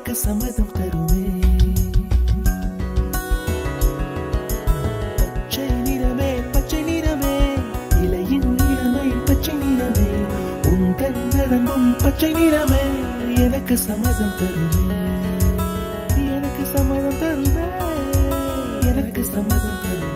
எனக்கு சம்மதம் தருமே. பச்சை நிறமே பச்சை நிறமே, இலையின் நிறமை பச்சை நிறமே, உந்தன் நரம்பும் பச்சை நிறமே, எனக்கு சம்மதம் தருமே, எனக்கு சம்மதம் தருமே, எனக்கு சம்மதம் தருமே.